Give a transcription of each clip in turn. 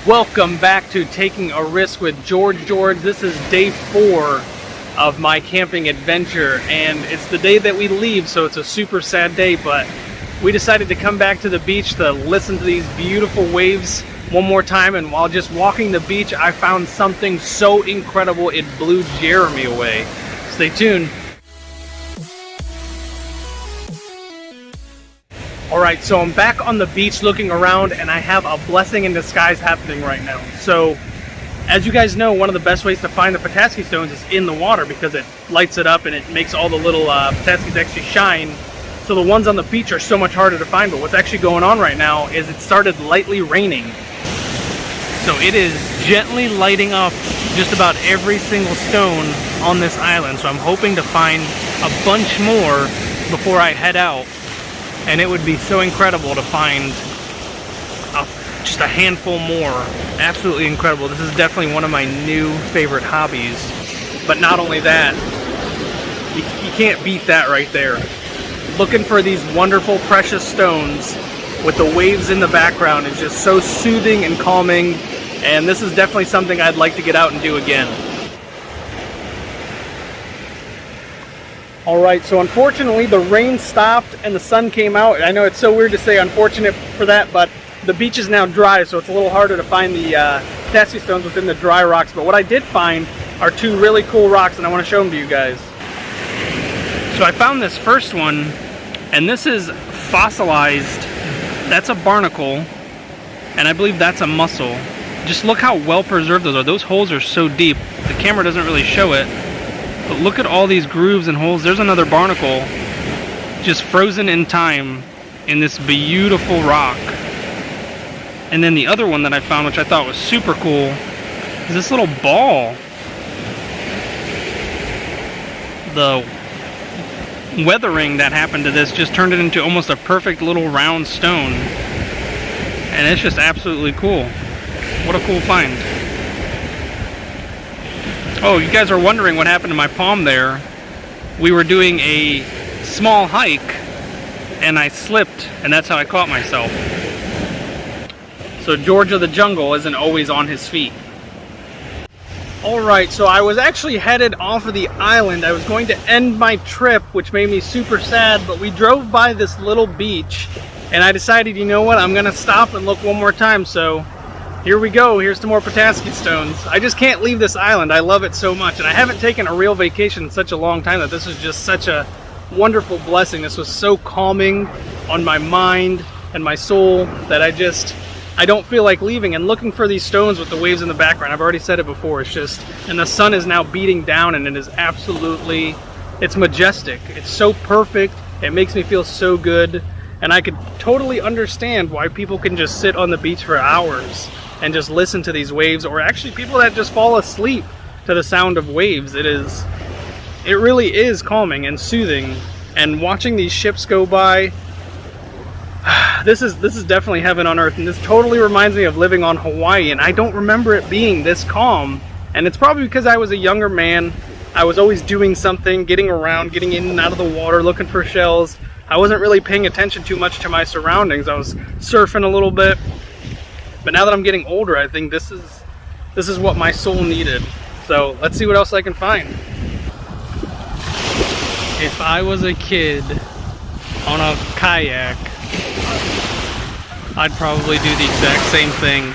Welcome back to Taking a Risk with George. This is day 4 of my camping adventure, and it's the day that we leave, so it's a super sad day, but we decided to come back to the beach to listen to these beautiful waves one more time. And while just walking the beach, I found something so incredible it blew Jeremy away. Stay tuned. Alright, so I'm back on the beach looking around, and I have a blessing in disguise happening right now. So, as you guys know, one of the best ways to find the Petoskey Stones is in the water, because it lights it up and it makes all the little Petoskies actually shine. So the ones on the beach are so much harder to find, but what's actually going on right now is it started lightly raining. So it is gently lighting up just about every single stone on this island. So I'm hoping to find a bunch more before I head out. And it would be so incredible to find just a handful more. Absolutely incredible. This is definitely one of my new favorite hobbies. But not only that, you can't beat that right there. Looking for these wonderful precious stones with the waves in the background is just so soothing and calming. And this is definitely something I'd like to get out and do again. Alright, so unfortunately the rain stopped and the sun came out. I know it's so weird to say unfortunate for that, but the beach is now dry, so it's a little harder to find the Petoskey Stones within the dry rocks. But what I did find are two really cool rocks, and I want to show them to you guys. So I found this first one, and this is fossilized. That's a barnacle, and I believe that's a mussel. Just look how well preserved those are. Those holes are so deep. The camera doesn't really show it. But look at all these grooves and holes. There's another barnacle just frozen in time in this beautiful rock. And then the other one that I found, which I thought was super cool, is this little ball. The weathering that happened to this just turned it into almost a perfect little round stone. And it's just absolutely cool. What a cool find. Oh, you guys are wondering what happened to my palm there. We were doing a small hike and I slipped, and that's how I caught myself. So George of the Jungle isn't always on his feet. Alright, so I was actually headed off of the island. I was going to end my trip, which made me super sad, but we drove by this little beach and I decided, you know what, I'm gonna stop and look one more time. So here we go. Here's some more Petoskey Stones. I just can't leave this island. I love it so much, and I haven't taken a real vacation in such a long time that this was just such a wonderful blessing. This was so calming on my mind and my soul that I don't feel like leaving. And looking for these stones with the waves in the background, I've already said it before, it's just, and the sun is now beating down, and it is absolutely, it's majestic. It's so perfect. It makes me feel so good, and I could totally understand why people can just sit on the beach for hours and just listen to these waves, or actually people that just fall asleep to the sound of waves. It really is calming and soothing. And watching these ships go by, this is definitely heaven on earth. And this totally reminds me of living on Hawaii, and I don't remember it being this calm. And it's probably because I was a younger man. I was always doing something, getting around, getting in and out of the water, looking for shells. I wasn't really paying attention too much to my surroundings. I was surfing a little bit. But now that I'm getting older, I think this is what my soul needed. So let's see what else I can find. If I was a kid on a kayak, I'd probably do the exact same thing.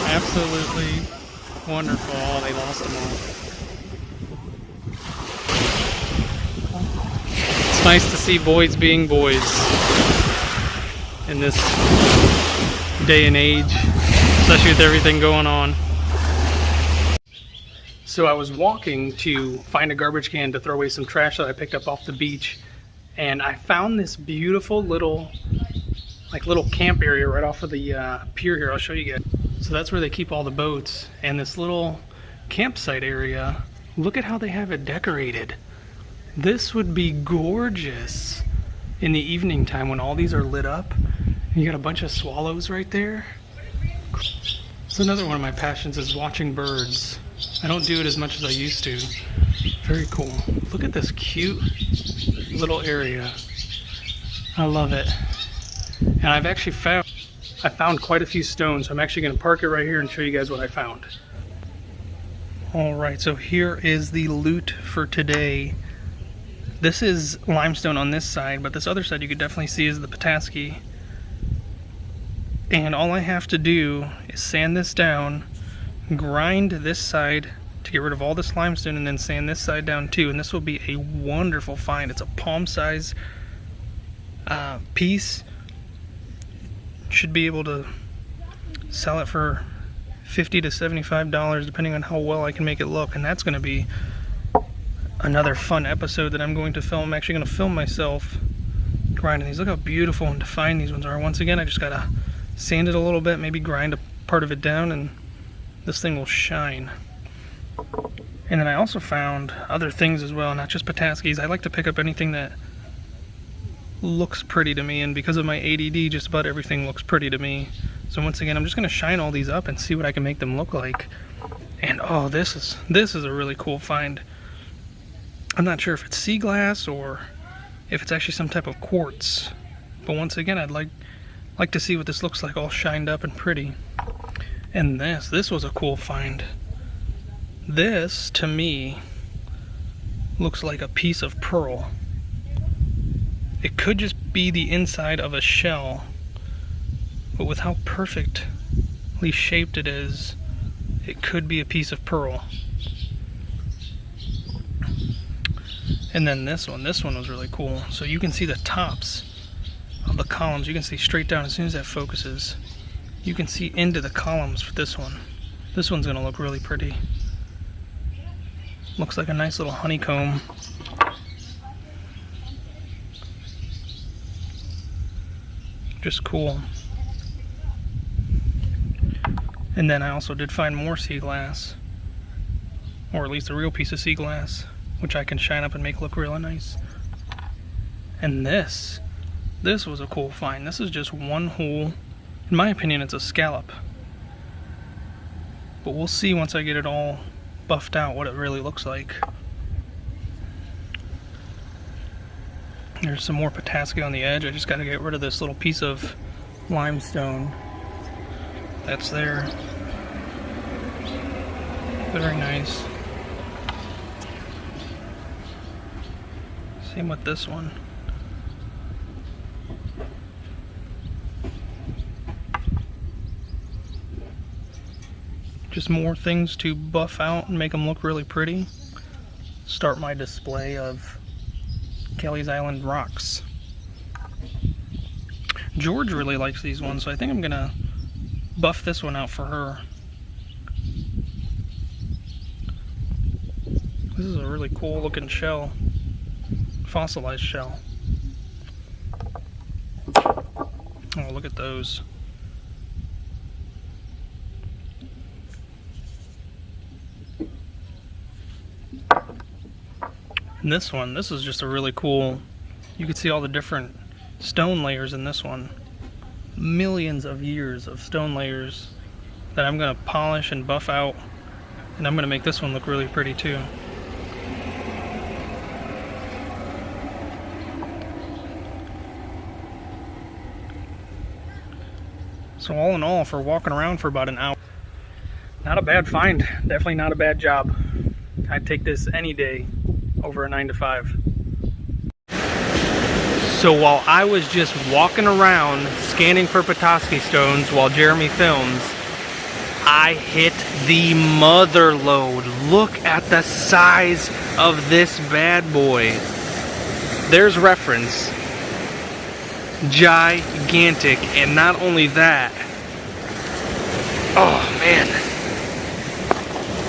Absolutely wonderful. Oh, they lost them all. It's nice to see boys being boys in this day and age, especially with everything going on. So I was walking to find a garbage can to throw away some trash that I picked up off the beach, and I found this beautiful little camp area right off of the pier here. I'll show you guys. So that's where they keep all the boats, and this little campsite area, look at how they have it decorated. This would be gorgeous in the evening time when all these are lit up. You got a bunch of swallows right there. So another one of my passions is watching birds. I don't do it as much as I used to. Very cool. Look at this cute little area. I love it. And I've actually found quite a few stones, so I'm actually going to park it right here and show you guys what I found. Alright, so here is the loot for today. This is limestone on this side, but this other side you could definitely see is the Petoskey. And all I have to do is sand this down, grind this side to get rid of all this limestone, and then sand this side down too. And this will be a wonderful find. It's a palm size piece. Should be able to sell it for $50 to $75 depending on how well I can make it look. And that's going to be another fun episode that I'm going to film. I'm actually going to film myself grinding these. Look how beautiful and defined these ones are. Once again, I just got to sand it a little bit, maybe grind a part of it down, and this thing will shine. And then I also found other things as well, not just Petoskey's. I like to pick up anything that looks pretty to me, and because of my ADD, just about everything looks pretty to me. So once again, I'm just going to shine all these up and see what I can make them look like. And oh, this is a really cool find. I'm not sure if it's sea glass or if it's actually some type of quartz, but once again, I'd like to see what this looks like, all shined up and pretty. And this was a cool find. This, to me, looks like a piece of pearl. It could just be the inside of a shell, but with how perfectly shaped it is, it could be a piece of pearl. And then this one was really cool. So you can see the tops of the columns. You can see straight down as soon as that focuses. You can see into the columns for this one. This one's gonna look really pretty. Looks like a nice little honeycomb. Just cool. And then I also did find more sea glass, or at least a real piece of sea glass, which I can shine up and make look really nice. And this was a cool find. This is just one hole. In my opinion, it's a scallop, but we'll see once I get it all buffed out what it really looks like. There's some more Petoskey on the edge. I just got to get rid of this little piece of limestone that's there. Very nice. Same with this one. Just more things to buff out and make them look really pretty. Start my display of Kelley's Island rocks. George really likes these ones, so I think I'm gonna buff this one out for her. This is a really cool looking shell. Fossilized shell. Oh, look at those. And this one, this is just a really cool, you can see all the different stone layers in this one. Millions of years of stone layers that I'm going to polish and buff out, and I'm going to make this one look really pretty too. So all in all, for walking around for about an hour, not a bad find. Definitely not a bad job. I'd take this any day over a 9 to 5. So while I was just walking around scanning for Petoskey stones while Jeremy films, I hit the Motherlode. Look at the size of this bad boy. There's reference. Gigantic. And not only that, oh man,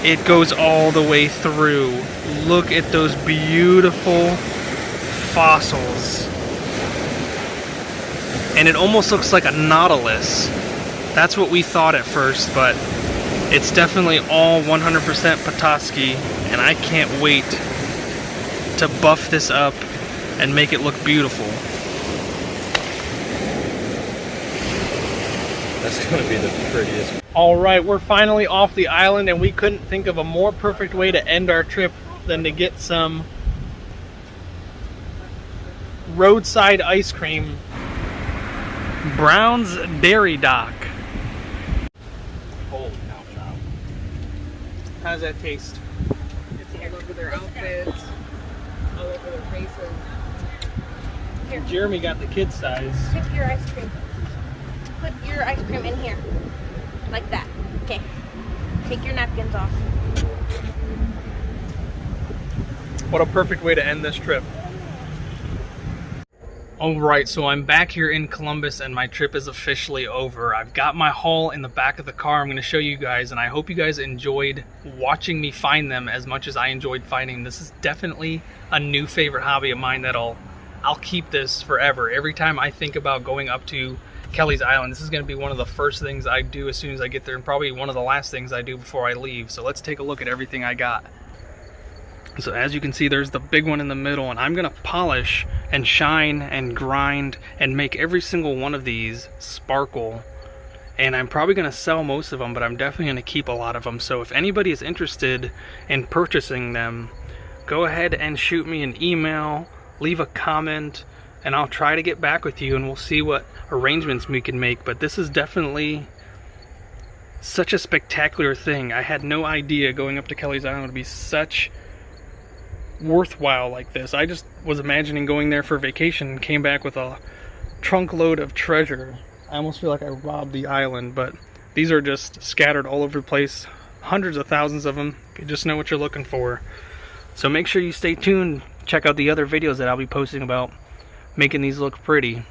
it goes all the way through. Look at those beautiful fossils. And it almost looks like a nautilus. That's what we thought at first, but it's definitely all 100% Petoskey, and I can't wait to buff this up and make it look beautiful. That's gonna be the prettiest. All right, we're finally off the island, and we couldn't think of a more perfect way to end our trip than to get some roadside ice cream Brown's Dairy Dock. Holy cow, child. How does that taste? It's all over their outfits, all over their faces. Here, Jeremy got the kid size. tip your ice cream. Put your ice cream in here. Like that. Okay. Take your napkins off. What a perfect way to end this trip. Alright, so I'm back here in Columbus and my trip is officially over. I've got my haul in the back of the car. I'm going to show you guys, and I hope you guys enjoyed watching me find them as much as I enjoyed finding them. This is definitely a new favorite hobby of mine that I'll keep this forever. Every time I think about going up to Kelley's Island, this is going to be one of the first things I do as soon as I get there, and probably one of the last things I do before I leave. So let's take a look at everything I got. So as you can see, there's the big one in the middle, and I'm going to polish and shine and grind and make every single one of these sparkle. And I'm probably going to sell most of them, but I'm definitely going to keep a lot of them. So if anybody is interested in purchasing them, go ahead and shoot me an email, leave a comment, and I'll try to get back with you and we'll see what arrangements we can make. But this is definitely such a spectacular thing. I had no idea going up to Kelley's Island would be such worthwhile like this. I just was imagining going there for vacation and came back with a trunk load of treasure. I almost feel like I robbed the island, but these are just scattered all over the place. Hundreds of thousands of them. You just know what you're looking for. So make sure you stay tuned. Check out the other videos that I'll be posting about making these look pretty.